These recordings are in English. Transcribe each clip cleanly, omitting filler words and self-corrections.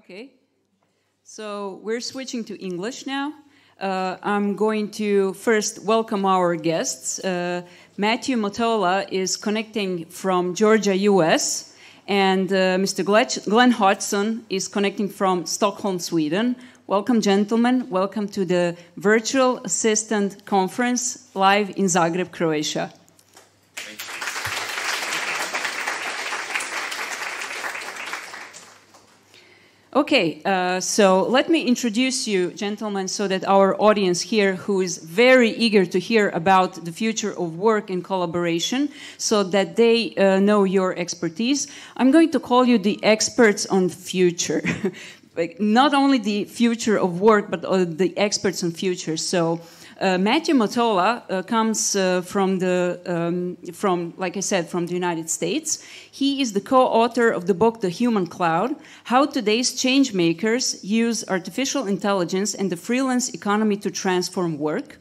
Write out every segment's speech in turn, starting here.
Okay, so we're switching to English now. I'm going to first welcome our guests. Matthew Motola is connecting from Georgia, US, and Mr. Glenn Hodgson is connecting from Stockholm, Sweden. Welcome, gentlemen. Welcome to the Virtual Assistant Conference live in Zagreb, Croatia. Thank you. Okay, so let me introduce you, gentlemen, so that our audience here, who is very eager to hear about the future of work and collaboration, so that they know your expertise. I'm going to call you the experts on the future. Like, not only the future of work, but the experts on future. So Matthew Motola comes from, like I said, from the United States. He is the co-author of the book, The Human Cloud, How Today's Change Makers Use Artificial Intelligence and the Freelance Economy to Transform Work.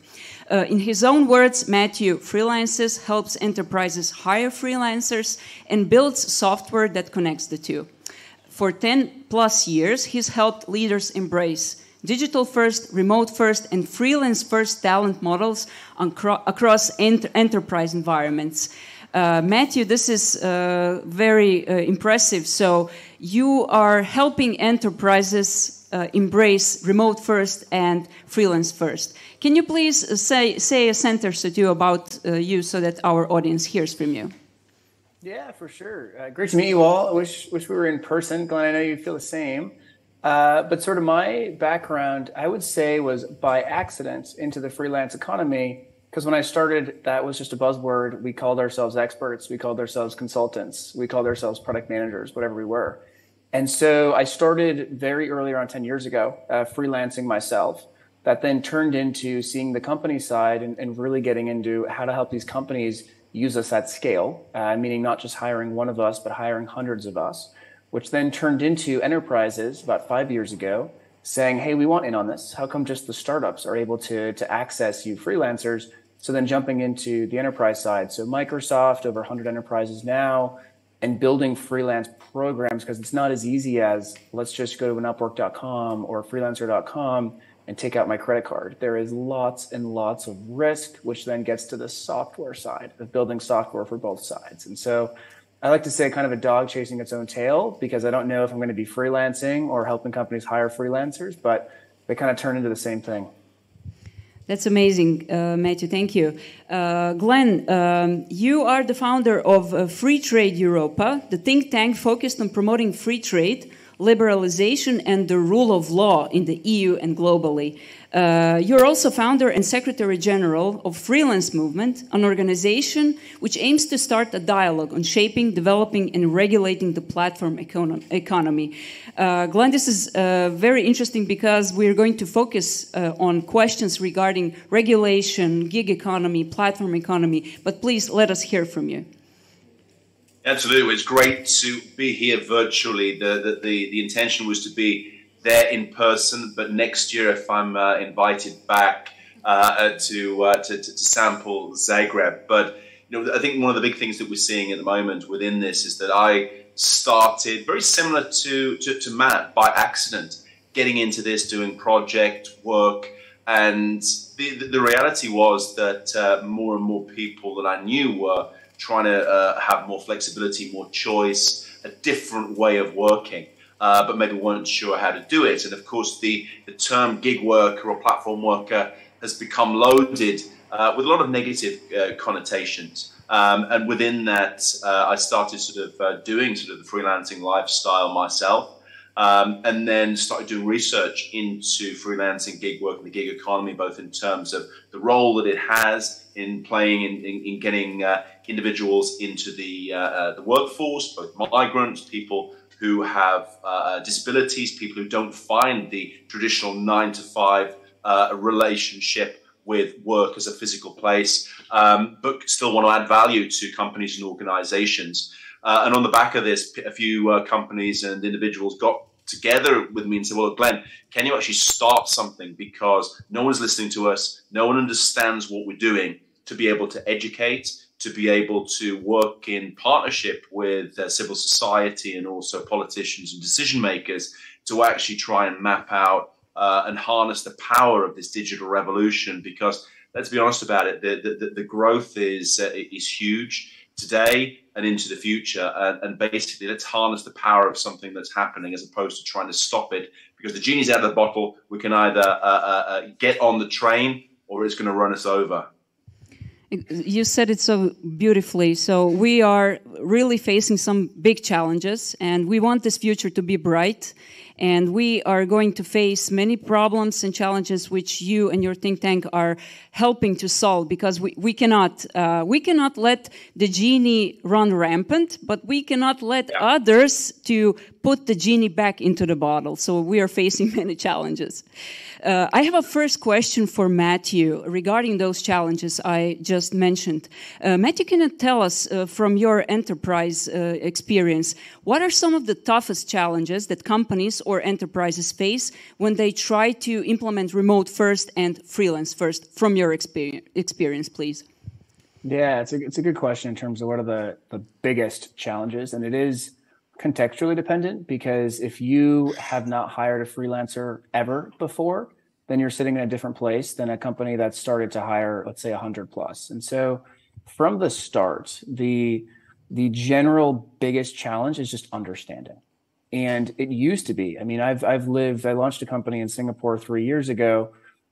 In his own words, Matthew freelances, helps enterprises hire freelancers, and builds software that connects the two. For 10 plus years, he's helped leaders embrace digital first, remote first, and freelance first talent models across enterprise environments. Matthew, this is very impressive. So you are helping enterprises embrace remote first and freelance first. Can you please say a sentence or two about you so that our audience hears from you? Yeah, for sure. Great to meet you all. I wish we were in person. Glenn, I know you feel the same. But sort of my background, I would say, was by accident into the freelance economy. Because when I started, that was just a buzzword. We called ourselves experts. We called ourselves consultants. We called ourselves product managers, whatever we were. And so I started very early, around 10 years ago, freelancing myself. That then turned into seeing the company side and really getting into how to help these companies use us at scale, meaning not just hiring one of us, but hiring hundreds of us, which then turned into enterprises about 5 years ago saying, hey, we want in on this. How come just the startups are able to access you freelancers? So then jumping into the enterprise side. So Microsoft, over 100 enterprises now, and building freelance programs, because it's not as easy as let's just go to an Upwork.com or freelancer.com and take out my credit card. There is lots and lots of risk, which then gets to the software side of building software for both sides. And so I like to say kind of a dog chasing its own tail, because I don't know if I'm going to be freelancing or helping companies hire freelancers, but they kind of turn into the same thing. That's amazing, Matthew. Thank you. Glenn, you are the founder of Free Trade Europa, the think tank focused on promoting free trade, liberalization, and the rule of law in the EU and globally. You're also founder and secretary general of Freelance Movement, an organization which aims to start a dialogue on shaping, developing, and regulating the platform economy. Glenn, this is very interesting because we're going to focus on questions regarding regulation, gig economy, platform economy, but please let us hear from you. Absolutely. It's great to be here virtually. The intention was to be there in person, but next year, if I'm invited back to sample Zagreb. But I think one of the big things that we're seeing at the moment within this is that I started very similar to Matt by accident, getting into this, doing project work, and the reality was that more and more people that I knew were trying to have more flexibility, more choice, a different way of working, but maybe weren't sure how to do it. And of course, the term gig worker or platform worker has become loaded with a lot of negative connotations. And within that, I started doing the freelancing lifestyle myself, and then started doing research into freelancing, gig work, and the gig economy, both in terms of the role that it has in playing in getting individuals into the workforce, both migrants, people who have disabilities, people who don't find the traditional 9-to-5 relationship with work as a physical place, but still want to add value to companies and organizations. And on the back of this, a few companies and individuals got together with me and said, well, Glenn, can you actually start something? Because no one's listening to us. No one understands what we're doing, to be able to educate, to be able to work in partnership with civil society and also politicians and decision makers to actually try and map out and harness the power of this digital revolution. Because let's be honest about it, the growth is huge today and into the future. And basically, let's harness the power of something that's happening as opposed to trying to stop it. Because the genie's out of the bottle. We can either get on the train or it's going to run us over. You said it so beautifully. So we are really facing some big challenges, and we want this future to be bright. And we are going to face many problems and challenges which you and your think tank are helping to solve, because we cannot let the genie run rampant, but we cannot let others to put the genie back into the bottle. So we are facing many challenges. I have a first question for Matthew regarding those challenges I just mentioned. Matthew, can you tell us from your enterprise experience, what are some of the toughest challenges that companies or enterprises face when they try to implement remote first and freelance first, from your experience, please? Yeah, it's a good question in terms of what are the biggest challenges, and it is contextually dependent, because if you have not hired a freelancer ever before, then you're sitting in a different place than a company that started to hire, let's say, 100 plus. And so from the start, the general biggest challenge is just understanding. And it used to be, I mean, I launched a company in Singapore 3 years ago,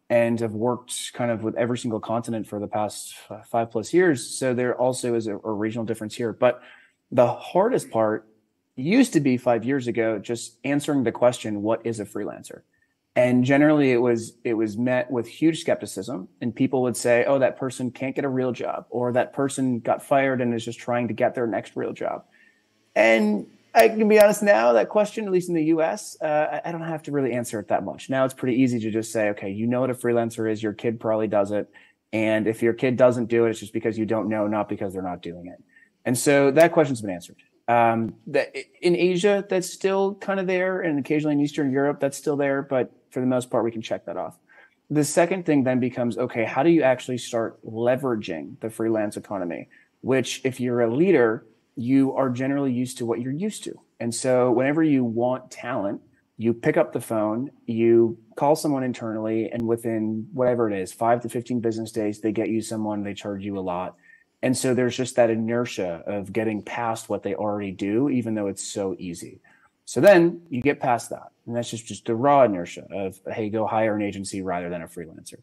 and have worked kind of with every single continent for the past 5+ years. So there also is a regional difference here. But the hardest part used to be 5 years ago, just answering the question, what is a freelancer? And generally it was met with huge skepticism, and people would say, oh, that person can't get a real job, or that person got fired and is just trying to get their next real job. And I can be honest now, that question, at least in the US, I don't have to really answer it that much. Now it's pretty easy to just say, okay, you know what a freelancer is, your kid probably does it. And if your kid doesn't do it, it's just because you don't know, not because they're not doing it. And so that question's been answered. In Asia, that's still kind of there, and occasionally in Eastern Europe, that's still there. But for the most part, we can check that off. The second thing then becomes, okay, how do you actually start leveraging the freelance economy? Which, if you're a leader, you are generally used to what you're used to. And so whenever you want talent, you pick up the phone, you call someone internally, and within whatever it is, 5 to 15 business days, they get you someone, they charge you a lot. And so there's just that inertia of getting past what they already do, even though it's so easy. So then you get past that. And that's just the raw inertia of, hey, go hire an agency rather than a freelancer.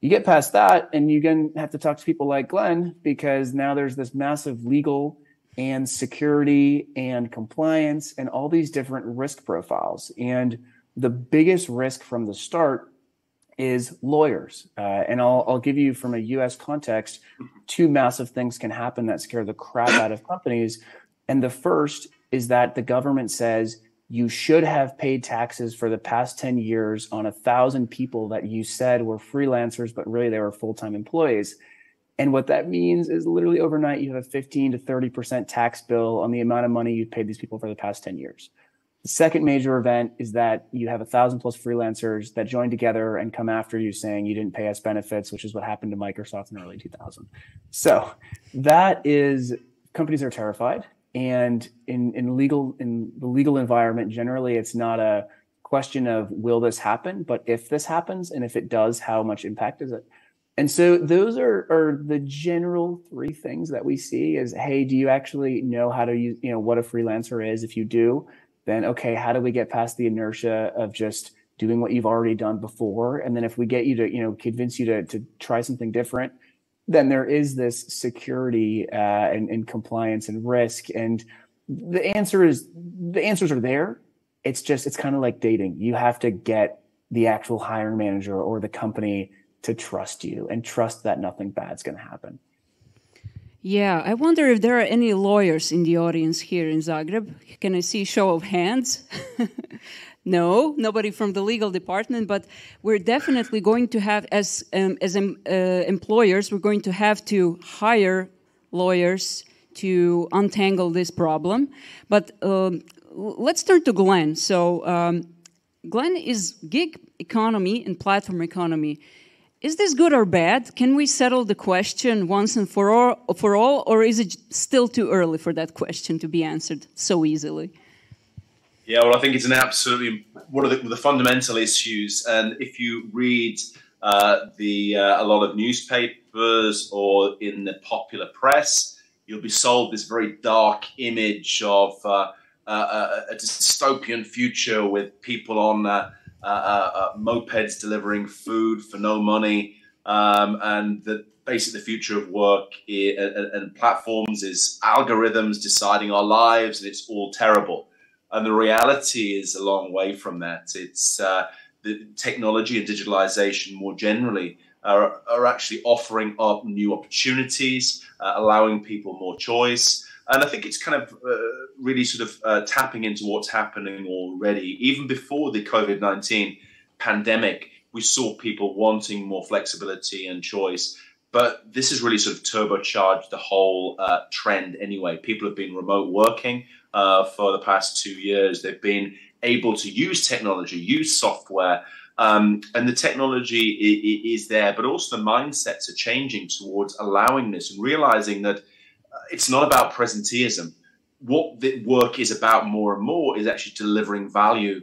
You get past that, and you then have to talk to people like Glenn, because now there's this massive legal and security and compliance and all these different risk profiles. And the biggest risk from the start is lawyers. And I'll give you, from a US context, 2 massive things can happen that scare the crap out of companies. And the first is that the government says you should have paid taxes for the past 10 years on 1,000 people that you said were freelancers, but really they were full-time employees. And what that means is literally overnight, you have a 15 to 30% tax bill on the amount of money you've paid these people for the past 10 years. The second major event is that you have 1,000 plus freelancers that join together and come after you saying you didn't pay us benefits, which is what happened to Microsoft in early 2000. So that is, companies are terrified. And in the legal environment, generally, it's not a question of will this happen, but if this happens, and if it does, how much impact is it? And so those are the general 3 things that we see is, hey, do you actually know how to use, what a freelancer is? If you do, then, okay, how do we get past the inertia of just doing what you've already done before? And then if we get you to, convince you to try something different, then there is this security and compliance and risk. And the answers are there. It's kind of like dating. You have to get the actual hiring manager or the company to trust you and trust that nothing bad's going to happen. Yeah, I wonder if there are any lawyers in the audience here in Zagreb. Can I see a show of hands? No, nobody from the legal department, but we're definitely going to have, as employers, we're going to have to hire lawyers to untangle this problem. But let's turn to Glenn. So Glenn, is gig economy and platform economy, is this good or bad? Can we settle the question once and for all, or is it still too early for that question to be answered so easily? Yeah, well, I think it's an absolutely one of the fundamental issues. And if you read a lot of newspapers or in the popular press, you'll be sold this very dark image of a dystopian future with people on mopeds delivering food for no money, and that basically the future of work and platforms is algorithms deciding our lives, and it's all terrible. And the reality is a long way from that. It's the technology and digitalization more generally are actually offering up new opportunities, allowing people more choice. And I think it's kind of really sort of tapping into what's happening already. Even before the COVID-19 pandemic, we saw people wanting more flexibility and choice. But this has really sort of turbocharged the whole trend anyway. People have been remote working for the past 2 years. They've been able to use technology, use software, and the technology is there, but also the mindsets are changing towards allowing this and realizing that it's not about presenteeism. What the work is about more and more is actually delivering value,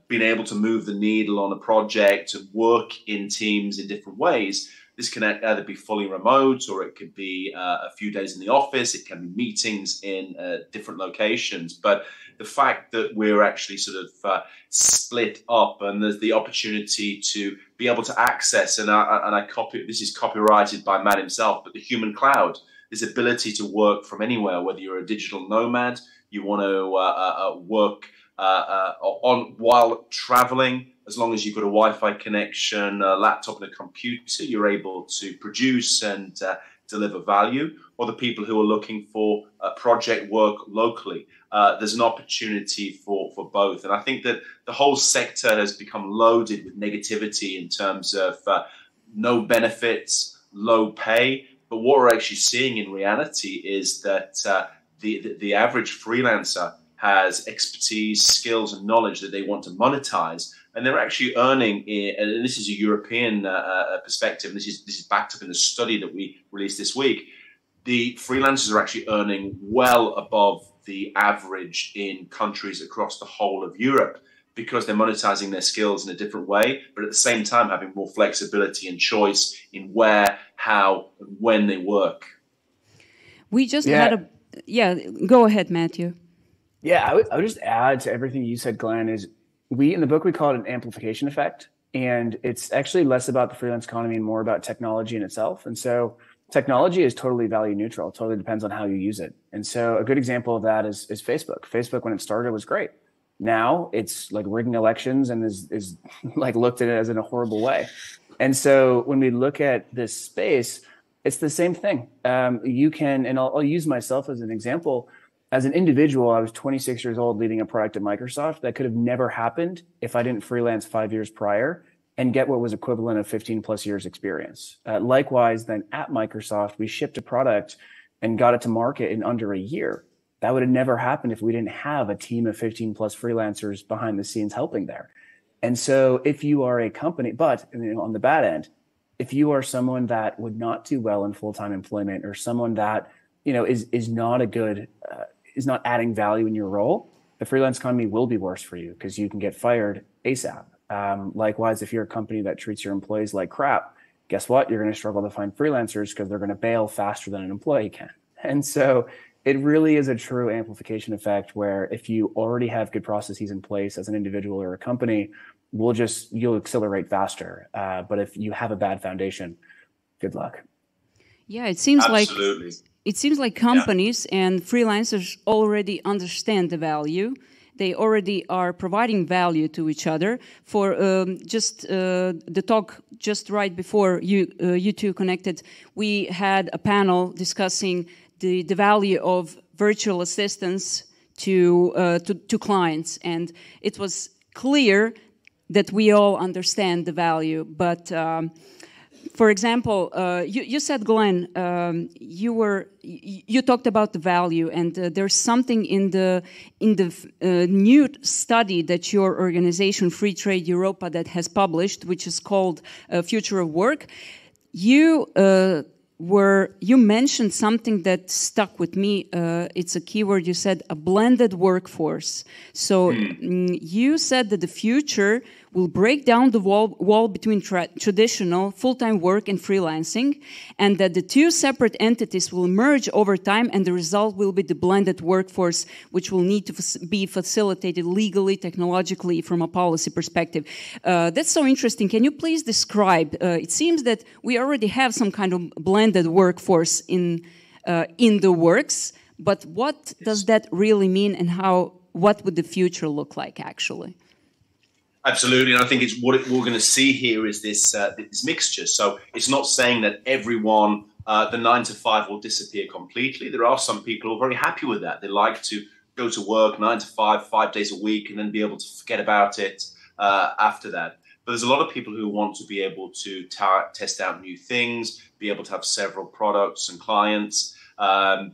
being able to move the needle on a project and work in teams in different ways. This can either be fully remote, or it could be a few days in the office. It can be meetings in different locations. But the fact that we're actually sort of split up, and there's the opportunity to be able to access, this is copyrighted by Matt himself, but the human cloud, this ability to work from anywhere, whether you're a digital nomad, you want to work while traveling. As long as you've got a Wi-Fi connection, a laptop and a computer, you're able to produce and deliver value. Or the people who are looking for project work locally, there's an opportunity for both. And I think that the whole sector has become loaded with negativity in terms of no benefits, low pay. But what we're actually seeing in reality is that the average freelancer has expertise, skills, and knowledge that they want to monetize. And they're actually earning, and this is a European perspective, and this is backed up in a study that we released this week, the freelancers are actually earning well above the average in countries across the whole of Europe, because they're monetizing their skills in a different way, but at the same time having more flexibility and choice in where, how, and when they work. We just had go ahead, Matthew. Yeah, I would just add to everything you said, Glenn, is in the book, we call it an amplification effect. And it's actually less about the freelance economy and more about technology in itself. And so technology is totally value neutral. It totally depends on how you use it. And so a good example of that is Facebook. Facebook, when it started, was great. Now it's like rigging elections and is like looked at it as in a horrible way. And so when we look at this space, it's the same thing. You can, and I'll use myself as an example. As an individual, I was 26 years old leading a product at Microsoft. That could have never happened if I didn't freelance 5 years prior and get what was equivalent of 15 plus years experience. Likewise, then at Microsoft, we shipped a product and got it to market in under a year. That would have never happened if we didn't have a team of 15 plus freelancers behind the scenes helping there. And so if you are a company, but on the bad end, if you are someone that would not do well in full-time employment, or someone that is not a good is not adding value in your role, the freelance economy will be worse for you because you can get fired ASAP. Likewise, if you're a company that treats your employees like crap, guess what? You're going to struggle to find freelancers because they're going to bail faster than an employee can. And so it really is a true amplification effect where if you already have good processes in place as an individual or a company, you'll accelerate faster. But if you have a bad foundation, good luck. Yeah, it seems Absolutely. It seems like companies and freelancers already understand the value. They already are providing value to each other. For the talk just right before you two connected, we had a panel discussing the value of virtual assistants to clients, and it was clear that we all understand the value, but. For example, you said, Glenn, you talked about the value, and there's something in the new study that your organization, Free Trade Europa, that has published, which is called Future of Work. You where you mentioned something that stuck with me. It's a keyword. You said a blended workforce. So you said that the future will break down the wall between traditional full-time work and freelancing, and that the two separate entities will merge over time, and the result will be the blended workforce, which will need to be facilitated legally, technologically, from a policy perspective. That's so interesting. Can you please describe? It seems that we already have some kind of blended workforce in the works, but what does that really mean, and what would the future look like, actually? Absolutely, and I think it's what we're going to see here is this mixture. So it's not saying that everyone, the 9 to 5 will disappear completely. There are some people who are very happy with that. They like to go to work 9 to 5, 5 days a week, and then be able to forget about it after that. But there's a lot of people who want to be able to test out new things, be able to have several products and clients,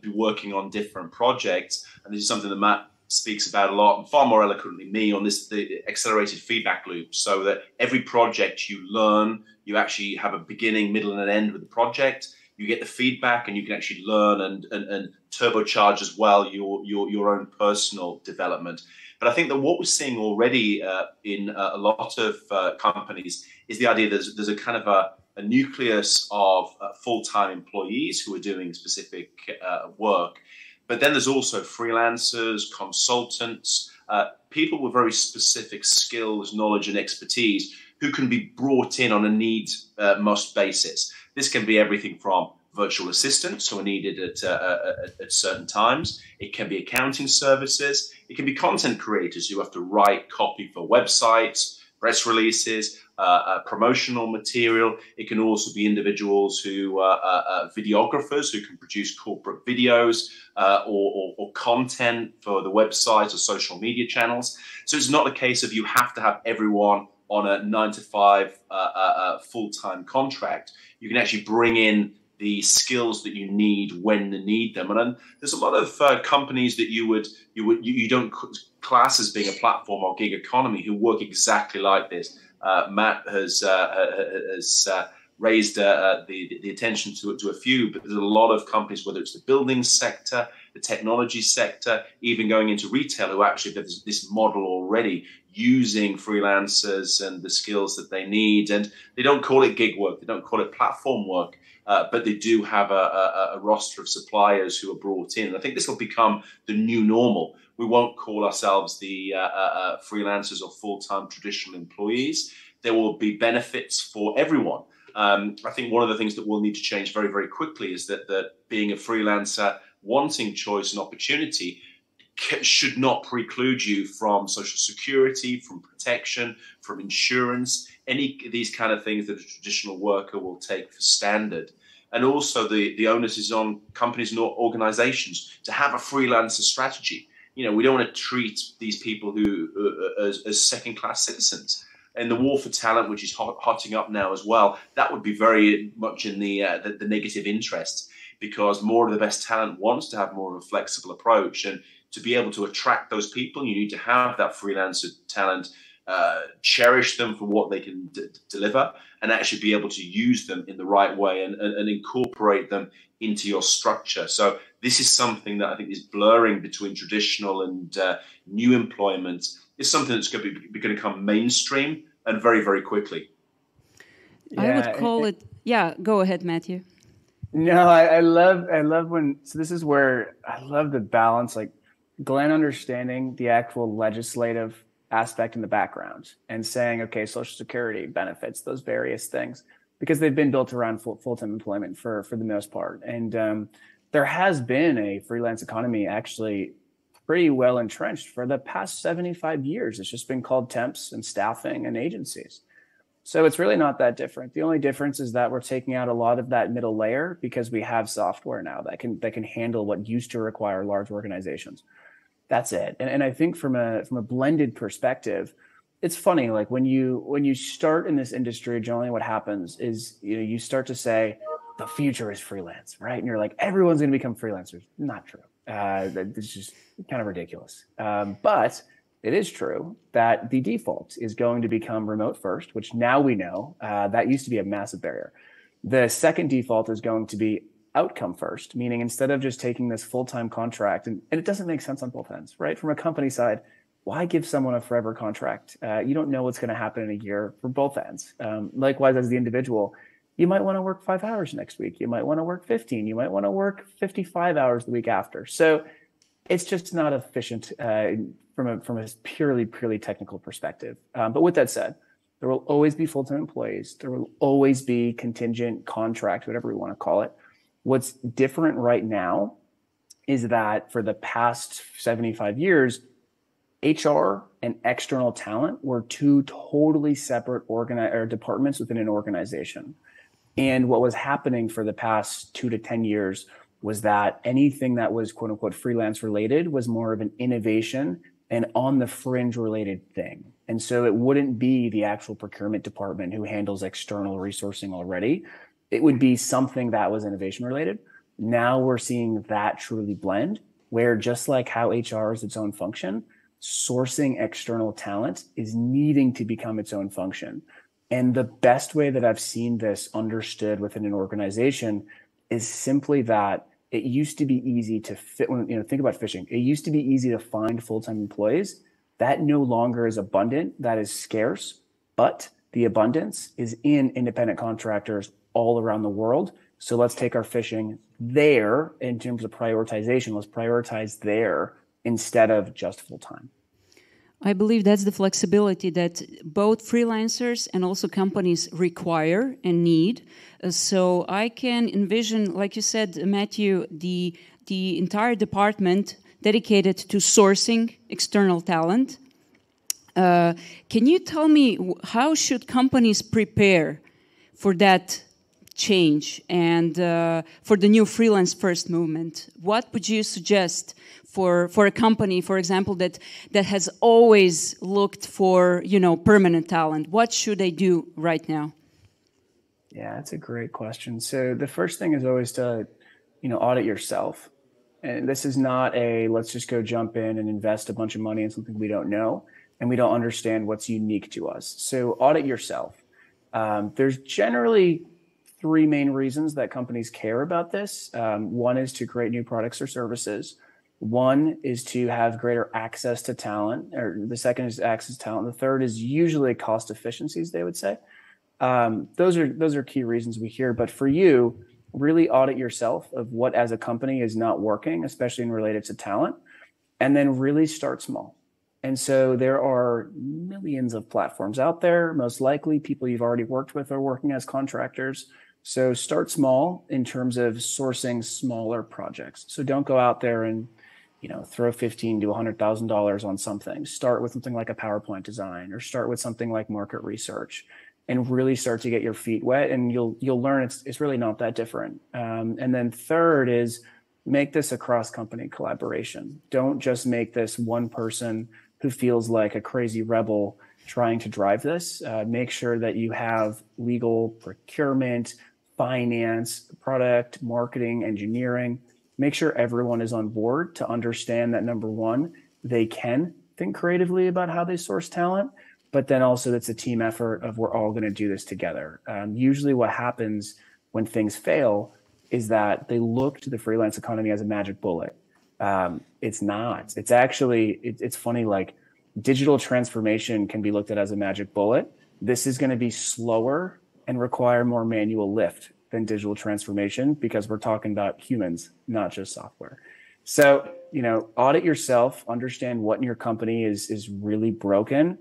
be working on different projects. And this is something that Matt speaks about a lot, and far more eloquently me, on the accelerated feedback loop, so that every project you learn, you actually have a beginning, middle, and an end with the project. You get the feedback, and you can actually learn and turbocharge as well your own personal development. But I think that what we're seeing already in a lot of companies is the idea that there's a kind of a nucleus of full-time employees who are doing specific work. But then there's also freelancers, consultants, people with very specific skills, knowledge, and expertise who can be brought in on a need-must basis. This can be everything from virtual assistants who are needed at certain times. It can be accounting services. It can be content creators who have to write copy for websites, press releases, promotional material. It can also be individuals who are videographers who can produce corporate videos or content for the website or social media channels. So it's not a case of you have to have everyone on a 9 to 5 full-time contract. You can actually bring in the skills that you need when you need them. And then there's a lot of companies that you don't class as being a platform or gig economy who work exactly like this. Matt has raised the attention to a few, but there's a lot of companies, whether it's the building sector, the technology sector, even going into retail, who actually have this model already, using freelancers and the skills that they need. And they don't call it gig work, they don't call it platform work, but they do have a roster of suppliers who are brought in. I think this will become the new normal. We won't call ourselves the freelancers or full-time traditional employees. There will be benefits for everyone. I think one of the things that will need to change very, very quickly is that being a freelancer, wanting choice and opportunity, should not preclude you from social security, from protection, from insurance, any of these kind of things that a traditional worker will take for standard. And also the onus is on companies and organizations to have a freelancer strategy. You know, we don't want to treat these people as second-class citizens. And the war for talent, which is hotting up now as well, that would be very much in the negative interest, because more of the best talent wants to have more of a flexible approach. And to be able to attract those people, you need to have that freelancer talent, cherish them for what they can deliver, and actually be able to use them in the right way and incorporate them into your structure. So this is something that I think is blurring between traditional and new employment. It's something that's going to become mainstream and very, very quickly. Yeah, I would call it. Yeah, go ahead, Matthew. No, I love when, so this is where I love the balance, like Glenn understanding the actual legislative aspect in the background and saying, okay, Social Security benefits, those various things, because they've been built around full-time employment for the most part. And there has been a freelance economy actually pretty well entrenched for the past 75 years. It's just been called temps and staffing and agencies. So it's really not that different. The only difference is that we're taking out a lot of that middle layer because we have software now that can handle what used to require large organizations. That's it. And I think from a blended perspective, it's funny, like when you start in this industry, generally what happens is, you know, you start to say the future is freelance, right? And you're like, everyone's going to become freelancers. Not true. It's just kind of ridiculous. But it is true that the default is going to become remote first, which now we know that used to be a massive barrier. The second default is going to be outcome first, meaning instead of just taking this full-time contract, and it doesn't make sense on both ends, right? From a company side, why give someone a forever contract? You don't know what's going to happen in a year for both ends. Likewise, as the individual, you might want to work 5 hours next week. You might want to work 15. You might want to work 55 hours the week after. So it's just not efficient from a purely technical perspective. But with that said, there will always be full-time employees. There will always be contingent contract, whatever we want to call it. What's different right now is that for the past 75 years, HR and external talent were two totally separate departments within an organization. And what was happening for the past 2 to 10 years was that anything that was quote unquote freelance related was more of an innovation and on the fringe related thing. And so it wouldn't be the actual procurement department who handles external resourcing already. It would be something that was innovation related. Now we're seeing that truly blend, where just like how HR is its own function, sourcing external talent is needing to become its own function. And the best way that I've seen this understood within an organization is simply that it used to be easy to fit, think about fishing. It used to be easy to find full-time employees. That no longer is abundant, that is scarce, but the abundance is in independent contractors all around the world. So let's take our fishing there in terms of prioritization. Let's prioritize there instead of just full-time. I believe that's the flexibility that both freelancers and also companies require and need. So I can envision, like you said, Matthew, the entire department dedicated to sourcing external talent. Can you tell me how should companies prepare for that change and for the new freelance first movement? What would you suggest for a company, for example, that has always looked for permanent talent? What should they do right now? Yeah, that's a great question. So the first thing is always to audit yourself. And this is not let's just go jump in and invest a bunch of money in something we don't know and we don't understand what's unique to us. So audit yourself. There's generally 3 main reasons that companies care about this. One is to create new products or services. One is to have greater access to talent, or the second is access to talent. The third is usually cost efficiencies, they would say. Those are key reasons we hear. But for you, really audit yourself of what as a company is not working, especially in related to talent, and then really start small. And so there are millions of platforms out there. Most likely people you've already worked with are working as contractors. So start small in terms of sourcing smaller projects. So don't go out there and throw $15,000 to $100,000 on something. Start with something like a PowerPoint design, or start with something like market research, and really start to get your feet wet. And you'll learn it's really not that different. And then third is make this a cross-company collaboration. Don't just make this one person who feels like a crazy rebel trying to drive this. Make sure that you have legal, procurement, finance, product, marketing, engineering. Make sure everyone is on board to understand that, number one, they can think creatively about how they source talent, but then also it's a team effort of we're all going to do this together. Usually what happens when things fail is that they look to the freelance economy as a magic bullet. It's not. It's actually, it's funny, like digital transformation can be looked at as a magic bullet. This is going to be slower and require more manual lift than digital transformation, because we're talking about humans, not just software. So, audit yourself, understand what in your company is really broken.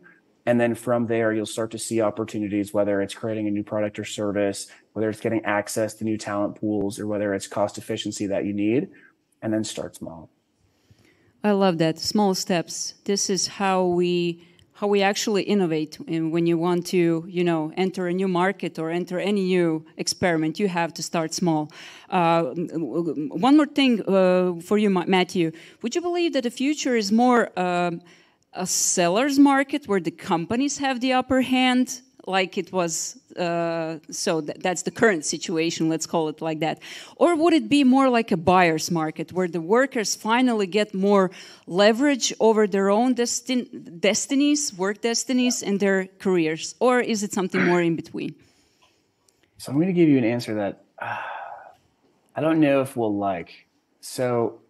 And then from there, you'll start to see opportunities, whether it's creating a new product or service, whether it's getting access to new talent pools, or whether it's cost efficiency that you need, and then start small. I love that. Small steps. This is how we actually innovate. And when you want to, enter a new market or enter any new experiment, you have to start small. One more thing for you, Matthew. Would you believe that the future is more a seller's market where the companies have the upper hand, like it was? That's the current situation, let's call it like that. Or would it be more like a buyer's market where the workers finally get more leverage over their own destinies, work destinies, and their careers? Or is it something more in between? So I'm going to give you an answer that I don't know if we'll like. So,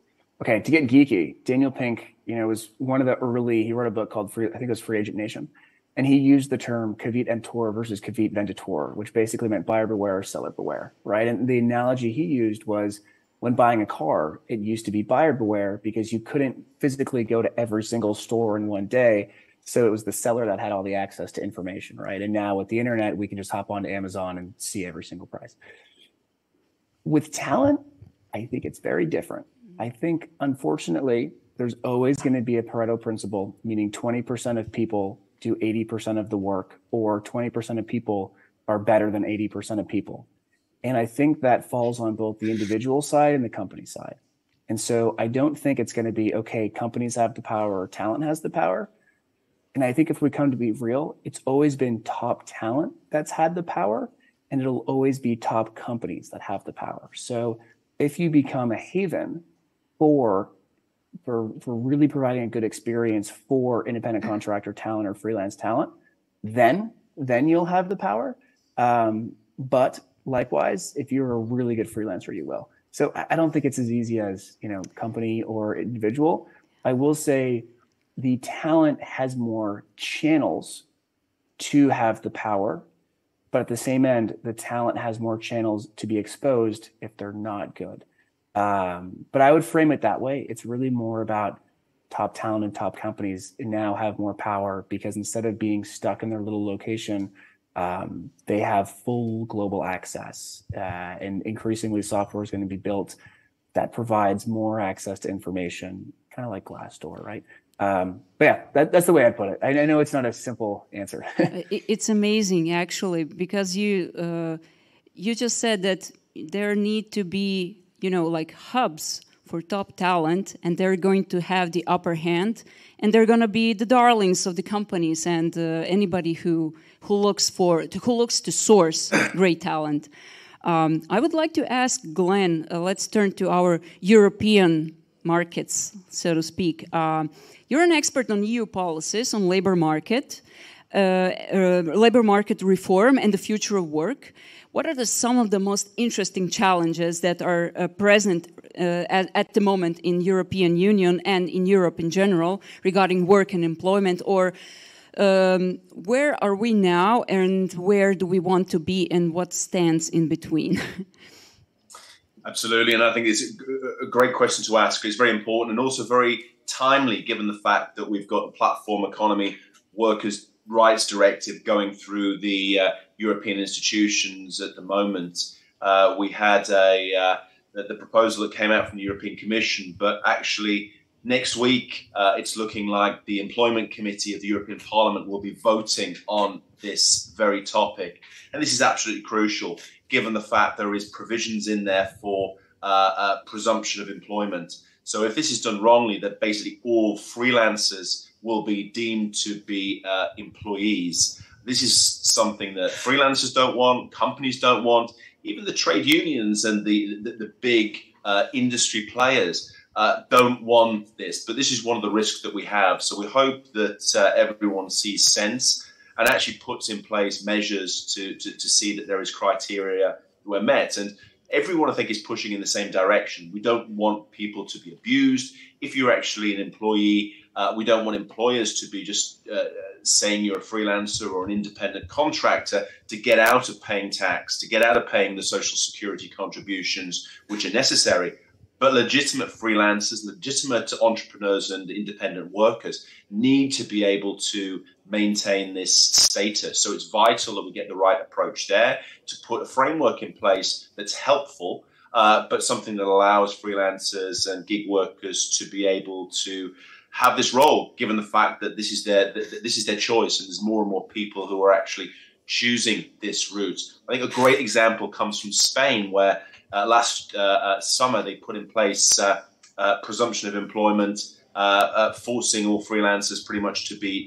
okay, to get geeky, Daniel Pink, was one of the early, he wrote a book called I think it was Free Agent Nation. And he used the term Cavit emptor versus Cavit venditor, which basically meant buyer beware, seller beware, right? And the analogy he used was when buying a car, it used to be buyer beware because you couldn't physically go to every single store in one day. So it was the seller that had all the access to information, right? And now with the internet, we can just hop onto Amazon and see every single price. With talent, I think it's very different. I think, unfortunately, there's always going to be a Pareto principle, meaning 20% of people do 80% of the work, or 20% of people are better than 80% of people. And I think that falls on both the individual side and the company side. And so I don't think it's going to be, okay, companies have the power or talent has the power. And I think if we come to be real, it's always been top talent that's had the power, and it'll always be top companies that have the power. So if you become a haven for really providing a good experience for independent contractor talent or freelance talent, then you'll have the power. But likewise, if you're a really good freelancer, you will. So I don't think it's as easy as, company or individual. I will say the talent has more channels to have the power, but at the same end, the talent has more channels to be exposed if they're not good. But I would frame it that way. It's really more about top talent and top companies now have more power because instead of being stuck in their little location, they have full global access. And increasingly software is going to be built that provides more access to information, kind of like Glassdoor, right? But yeah, that's the way I put it. I know it's not a simple answer. It's amazing, actually, because you just said that there need to be, like hubs for top talent, and they're going to have the upper hand, and they're going to be the darlings of the companies and anybody who looks to source great talent. I would like to ask Glenn. Let's turn to our European markets, so to speak. You're an expert on EU policies on labor market reform and the future of work. What are some of the most interesting challenges that are present at the moment in European Union and in Europe in general regarding work and employment, or where are we now and where do we want to be and what stands in between? Absolutely, and I think it's a great question to ask. It's very important and also very timely given the fact that we've got the platform economy workers' rights directive going through the European institutions at the moment. We had the proposal that came out from the European Commission, but actually next week it's looking like the Employment Committee of the European Parliament will be voting on this very topic. And this is absolutely crucial given the fact there is provisions in there for presumption of employment. So if this is done wrongly, that basically all freelancers will be deemed to be employees. This is something that freelancers don't want, companies don't want, even the trade unions and the big industry players don't want this. But this is one of the risks that we have. So we hope that everyone sees sense and actually puts in place measures to see that there is criteria were met. And everyone, I think, is pushing in the same direction. We don't want people to be abused. If you're actually an employee, we don't want employers to be just saying you're a freelancer or an independent contractor to get out of paying tax, to get out of paying the social security contributions, which are necessary. But legitimate freelancers, legitimate entrepreneurs and independent workers need to be able to maintain this status. So it's vital that we get the right approach there to put a framework in place that's helpful, but something that allows freelancers and gig workers to be able to have this role, given the fact that this is their choice, and there's more and more people who are actually choosing this route. I think a great example comes from Spain, where last summer they put in place presumption of employment, forcing all freelancers pretty much to be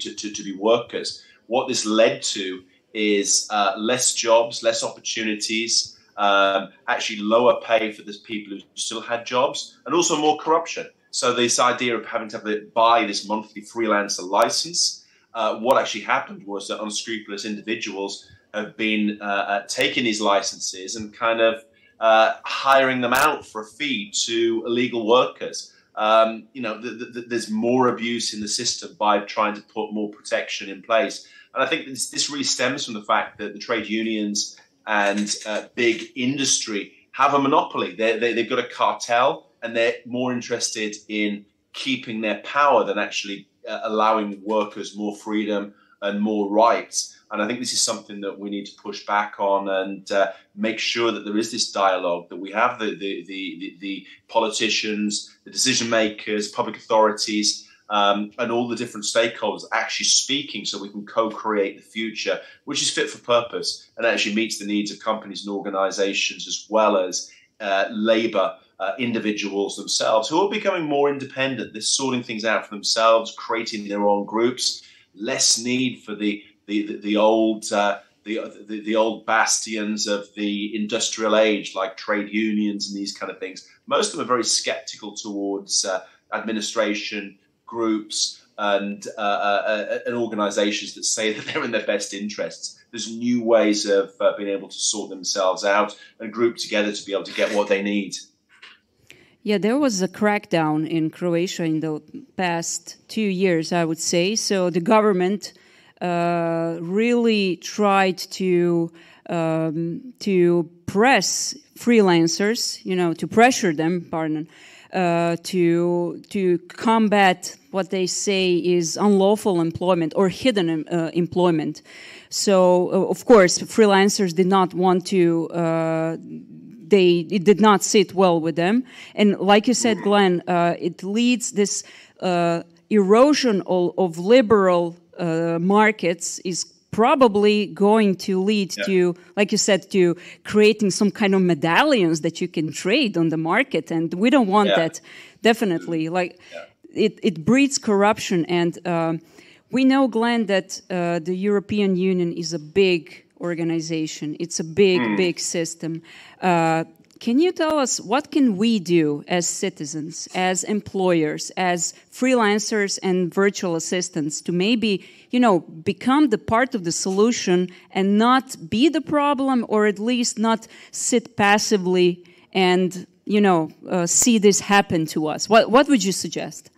workers. What this led to is less jobs, less opportunities, actually lower pay for the people who still had jobs, and also more corruption. So this idea of having to buy this monthly freelancer license, what actually happened was that unscrupulous individuals have been taking these licenses and kind of hiring them out for a fee to illegal workers. There's more abuse in the system by trying to put more protection in place. And I think this really stems from the fact that the trade unions and big industry have a monopoly. They've got a cartel, and they're more interested in keeping their power than actually allowing workers more freedom and more rights. And I think this is something that we need to push back on and make sure that there is this dialogue, that we have the politicians, the decision makers, public authorities, and all the different stakeholders actually speaking, so we can co-create the future, which is fit for purpose and actually meets the needs of companies and organizations, as well as labor individuals themselves, who are becoming more independent. They're sorting things out for themselves, creating their own groups, less need for the old bastions of the industrial age, like trade unions and these kind of things. Most of them are very skeptical towards administration, groups, and organizations that say that they're in their best interests. There's new ways of being able to sort themselves out and group together to be able to get what they need. Yeah, there was a crackdown in Croatia in the past 2 years, I would say. So the government really tried to press freelancers, to pressure them, to combat what they say is unlawful employment or hidden employment. So, of course, freelancers did not want to. It did not sit well with them, and like you said, Glenn, it leads this erosion of liberal markets is probably going to lead to, like you said, to creating some kind of medallions that you can trade on the market, and we don't want that. Definitely, it breeds corruption, and we know, Glenn, that the European Union is a big organization. It's a big system. Can you tell us what can we do as citizens, as employers, as freelancers and virtual assistants to maybe, become the part of the solution and not be the problem, or at least not sit passively and, see this happen to us? What would you suggest?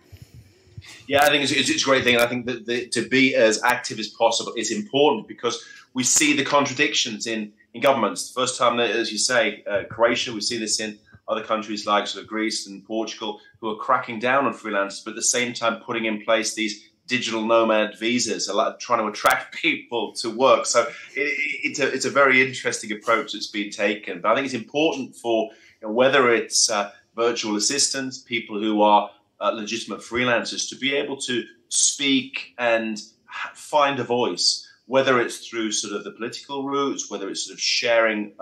Yeah, I think it's a great thing. I think that to be as active as possible is important, because we see the contradictions in governments. The first time that, as you say, Croatia, we see this in other countries like sort of Greece and Portugal, who are cracking down on freelancers, but at the same time putting in place these digital nomad visas, trying to attract people to work. So it's a very interesting approach that's been taken. But I think it's important for whether it's virtual assistants, people who are legitimate freelancers, to be able to speak and find a voice, whether it's through sort of the political routes, whether it's sort of sharing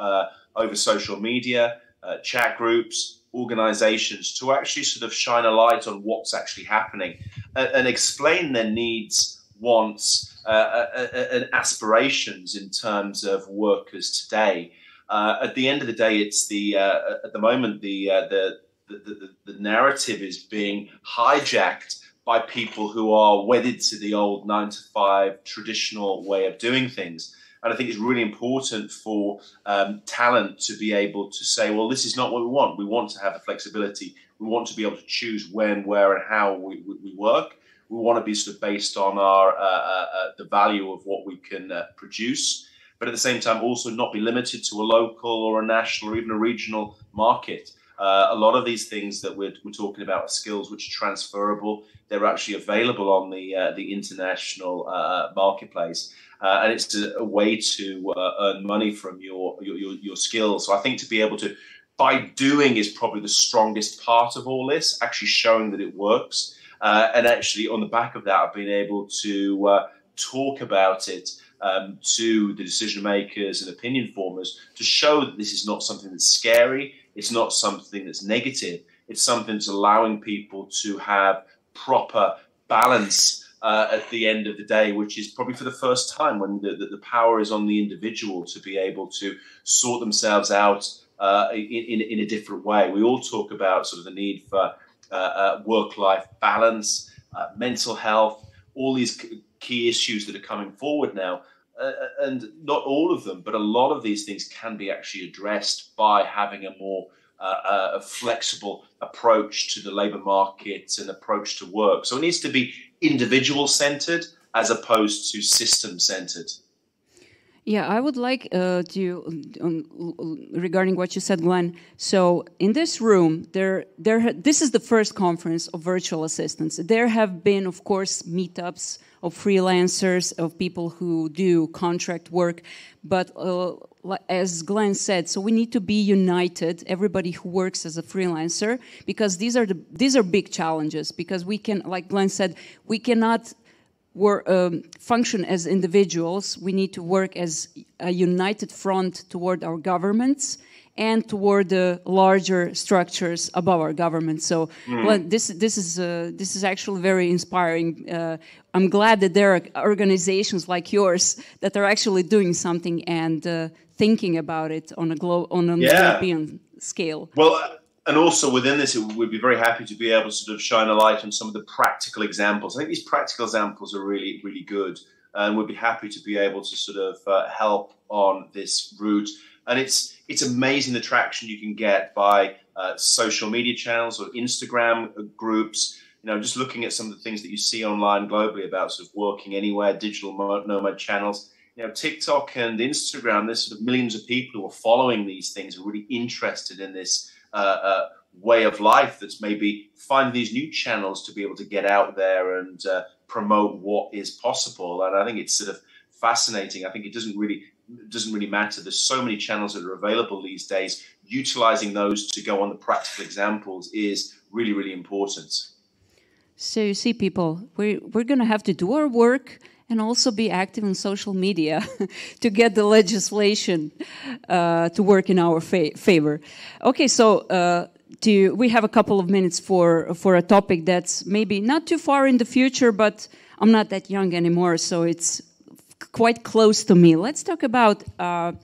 over social media, chat groups, organizations, to actually sort of shine a light on what's actually happening and explain their needs, wants, and aspirations in terms of workers today. At the end of the day, it's at the moment the narrative is being hijacked by people who are wedded to the old 9-to-5 traditional way of doing things. And I think it's really important for talent to be able to say, well, this is not what we want. We want to have the flexibility. We want to be able to choose when, where, and how we work. We want to be sort of based on the value of what we can produce, but at the same time also not be limited to a local or a national or even a regional market. A lot of these things that we're talking about are skills which are transferable. They're actually available on the international marketplace, and it's a way to earn money from your skills. So I think to be able to, by doing, is probably the strongest part of all this. Actually showing that it works, and actually on the back of that, I've been able to talk about it to the decision makers and opinion formers to show that this is not something that's scary. It's not something that's negative. It's something that's allowing people to have proper balance at the end of the day, which is probably for the first time when the power is on the individual to be able to sort themselves out in a different way. We all talk about sort of the need for work-life balance, mental health, all these key issues that are coming forward now. and not all of them, but a lot of these things can be actually addressed by having a more a flexible approach to the labor market and approach to work. So it needs to be individual-centered as opposed to system-centered. Yeah, I would like regarding what you said, Glenn. So in this room, this is the first conference of virtual assistants. There have been, of course, meetups of freelancers, of people who do contract work. But as Glenn said, so we need to be united, everybody who works as a freelancer, because these are big challenges. Because we can, like Glenn said, we cannot function as individuals. We need to work as a united front toward our governments and toward the larger structures above our government. So this is actually very inspiring. I'm glad that there are organizations like yours that are actually doing something and thinking about it on a European scale. Well, and also within this, we'd be very happy to be able to sort of shine a light on some of the practical examples. I think these practical examples are really, really good. And we'd be happy to be able to sort of help on this route. And it's amazing the traction you can get by social media channels or Instagram groups. You know, just looking at some of the things that you see online globally about sort of working anywhere, digital nomad channels. You know, TikTok and Instagram, there's sort of millions of people who are following these things, are really interested in this way of life, that's maybe finding these new channels to be able to get out there and promote what is possible. And I think it's sort of fascinating. I think it doesn't really matter. There's so many channels that are available these days. Utilizing those to go on the practical examples is really, really important. So you see, people, we're going to have to do our work and also be active in social media to get the legislation to work in our favor. Okay, so we have a couple of minutes for a topic that's maybe not too far in the future, but I'm not that young anymore, so it's quite close to me. Let's talk about the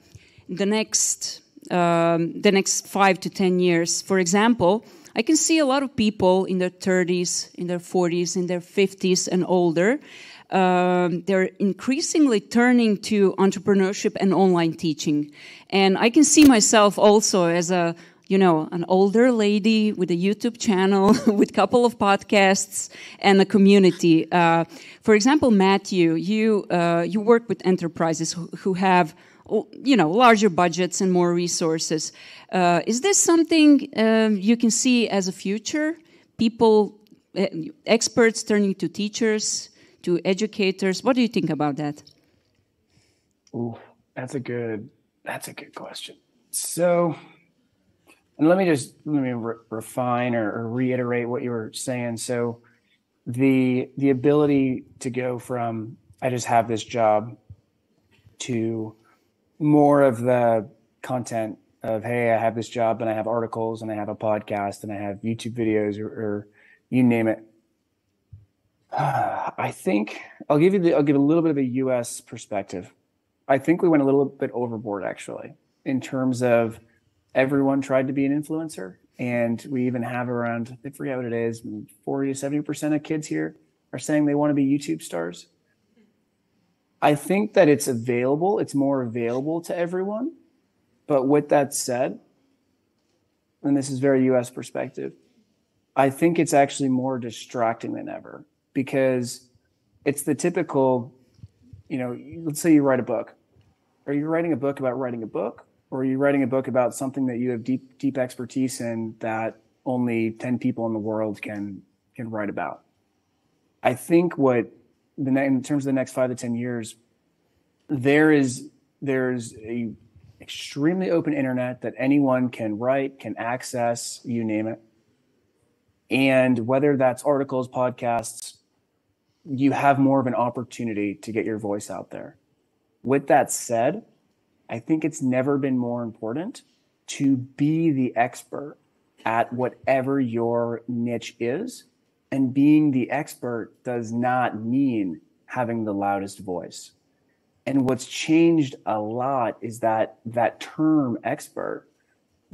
next 5 to 10 years. For example, I can see a lot of people in their 30s, in their 40s, in their 50s and older. They're increasingly turning to entrepreneurship and online teaching. And I can see myself also as an older lady with a YouTube channel, with a couple of podcasts and a community. For example, Matthew, you work with enterprises who have, larger budgets and more resources. Is this something you can see as a future? People, experts turning to teachers, to educators. What do you think about that? Ooh, that's a good question. So, and let me refine or reiterate what you were saying. So, the ability to go from I just have this job to more of the content of, hey, I have this job and I have articles and I have a podcast and I have YouTube videos or you name it. I think I'll give a little bit of a U.S. perspective. I think we went a little bit overboard, actually, in terms of everyone tried to be an influencer. And we even have around, I forget what it is, 40 to 70% of kids here are saying they want to be YouTube stars. I think that it's more available to everyone. But with that said, and this is very U.S. perspective, I think it's actually more distracting than ever. Because it's the typical, let's say you write a book. Are you writing a book about writing a book? Or are you writing a book about something that you have deep expertise in that only 10 people in the world can write about? I think in terms of the next 5 to 10 years, there's a extremely open internet that anyone can write, can access, you name it. And whether that's articles, podcasts, you have more of an opportunity to get your voice out there. With that said, I think it's never been more important to be the expert at whatever your niche is. And being the expert does not mean having the loudest voice. And what's changed a lot is that term expert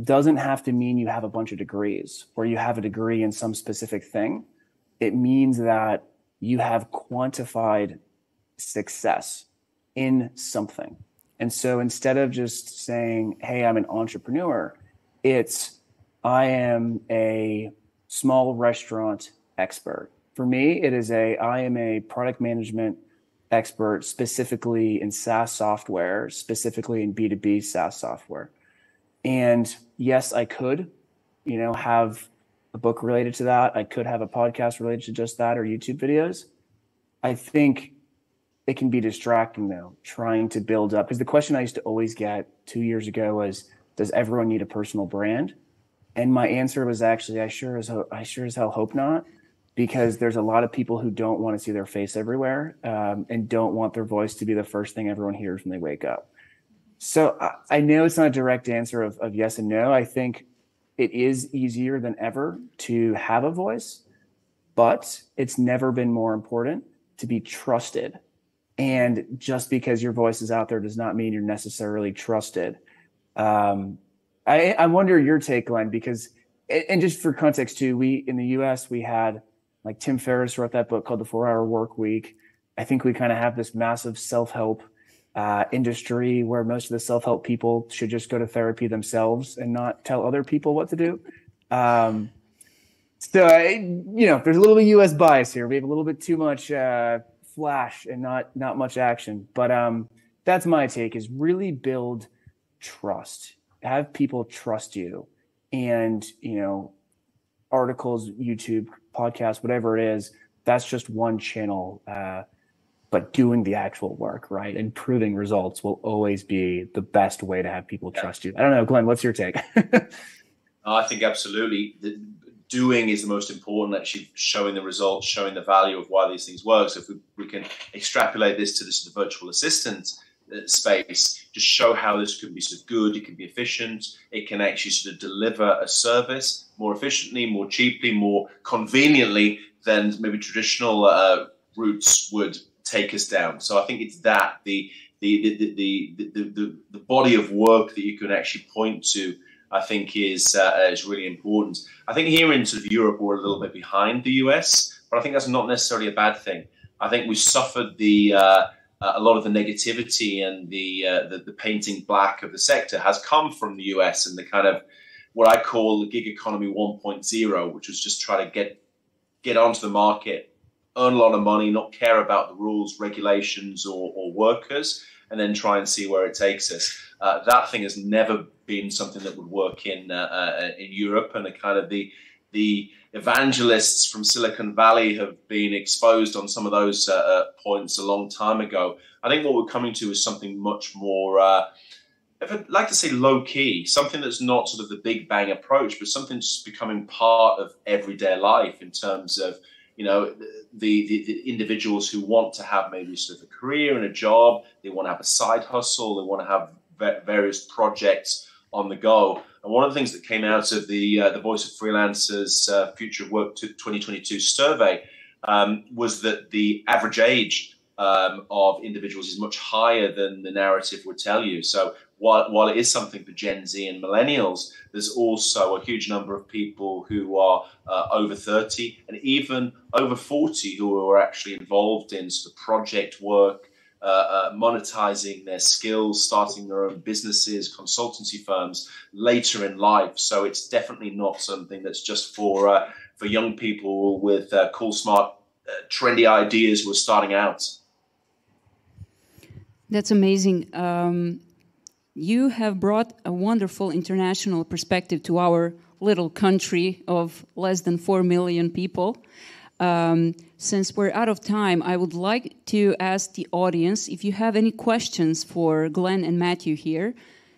doesn't have to mean you have a bunch of degrees or you have a degree in some specific thing. It means that you have quantified success. in something. And so instead of just saying, hey, I'm an entrepreneur, it's I am a small restaurant expert. For me, it is I am a product management expert specifically in SaaS software, specifically in B2B SaaS software. And yes, I could, have a book related to that. I could have a podcast related to just that or YouTube videos. I think it can be distracting though, trying to build up. Because the question I used to always get 2 years ago was, does everyone need a personal brand? And my answer was actually, I sure as hell hope not, because there's a lot of people who don't want to see their face everywhere and don't want their voice to be the first thing everyone hears when they wake up. So I know it's not a direct answer of yes and no. I think it is easier than ever to have a voice, but it's never been more important to be trusted. And just because your voice is out there does not mean you're necessarily trusted. I wonder your take, Glenn, because, and just for context too, in the US, we had like Tim Ferriss wrote that book called The 4-Hour Work Week. I think we kind of have this massive self-help industry where most of the self-help people should just go to therapy themselves and not tell other people what to do. So, there's a little bit of US bias here. We have a little bit too much flash and not much action. But that's my take, is really build trust. Have people trust you. And, articles, YouTube, podcasts, whatever it is, that's just one channel. But doing the actual work, right, and proving results will always be the best way to have people trust you. I don't know, Glenn, what's your take? I think absolutely. Doing is the most important, actually showing the results, showing the value of why these things work. So if we can extrapolate this to the virtual assistant space, just show how this can be sort of good, it can be efficient, it can actually sort of deliver a service more efficiently, more cheaply, more conveniently than maybe traditional routes would take us down. So I think it's that the body of work that you can actually point to, I think is really important. I think here in sort of Europe we're a little bit behind the US, but I think that's not necessarily a bad thing. I think we suffered a lot of the negativity and the painting black of the sector has come from the US and the kind of what I call the gig economy 1.0, which was just try to get onto the market, earn a lot of money, not care about the rules, regulations, or workers, and then try and see where it takes us. That thing has never been something that would work in Europe, and the kind of the evangelists from Silicon Valley have been exposed on some of those points a long time ago. I think what we're coming to is something much more, I'd like to say low key, something that's not sort of the big bang approach, but something that's becoming part of everyday life in terms of, the individuals who want to have maybe sort of a career and a job, they want to have a side hustle, they want to have various projects on the go. And one of the things that came out of the Voice of Freelancers Future of Work 2022 survey was that the average age of individuals is much higher than the narrative would tell you. So while it is something for Gen Z and millennials, there's also a huge number of people who are over 30 and even over 40 who are actually involved in sort of project work, monetizing their skills, starting their own businesses, consultancy firms later in life. So it's definitely not something that's just for young people with cool, smart, trendy ideas who are starting out. That's amazing. You have brought a wonderful international perspective to our little country of less than 4 million people. Since we're out of time, I would like to ask the audience if you have any questions for Glenn and Matthew here.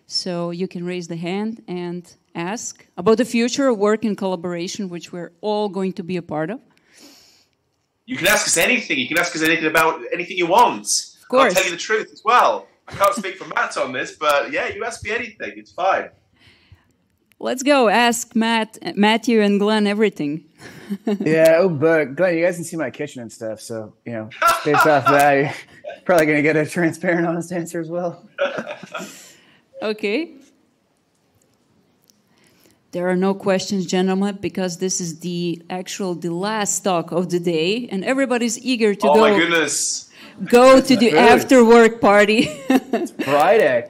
So you can raise the hand and ask about the future of work and collaboration, which we're all going to be a part of. You can ask us anything. You can ask us anything about anything you want. Of course. I'll tell you the truth as well. I can't speak for Matt on this, but yeah, you ask me anything. It's fine. Let's go. Ask Matthew and Glenn everything. Yeah, but Glenn, you guys can see my kitchen and stuff, so, based off that, you're probably going to get a transparent, honest answer as well. Okay. There are no questions, gentlemen, because this is the last talk of the day, and everybody's eager to go. Oh, my goodness. go to the after-work party. It's Friday.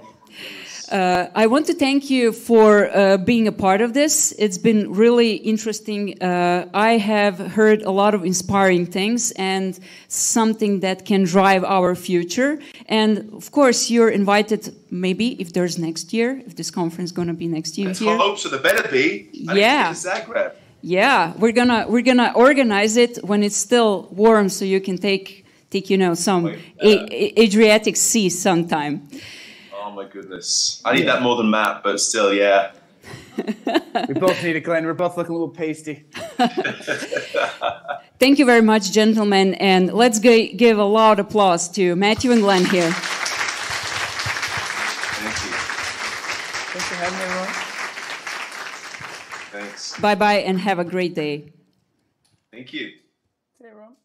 I want to thank you for being a part of this. It's been really interesting. I have heard a lot of inspiring things and something that can drive our future. And of course, you're invited. Maybe if there's next year, if this conference is going to be next year. Let's hope so. There better be. Yeah. Zagreb. Yeah, we're gonna organize it when it's still warm, so you can take some Adriatic Sea sometime. Oh my goodness. I need that more than Matt, but still, yeah. We both need it, Glenn. We're both looking a little pasty. Thank you very much, gentlemen. And let's give a loud applause to Matthew and Glenn here. Thank you. Thanks for having me, everyone. Thanks. Bye-bye and have a great day. Thank you. See you, everyone.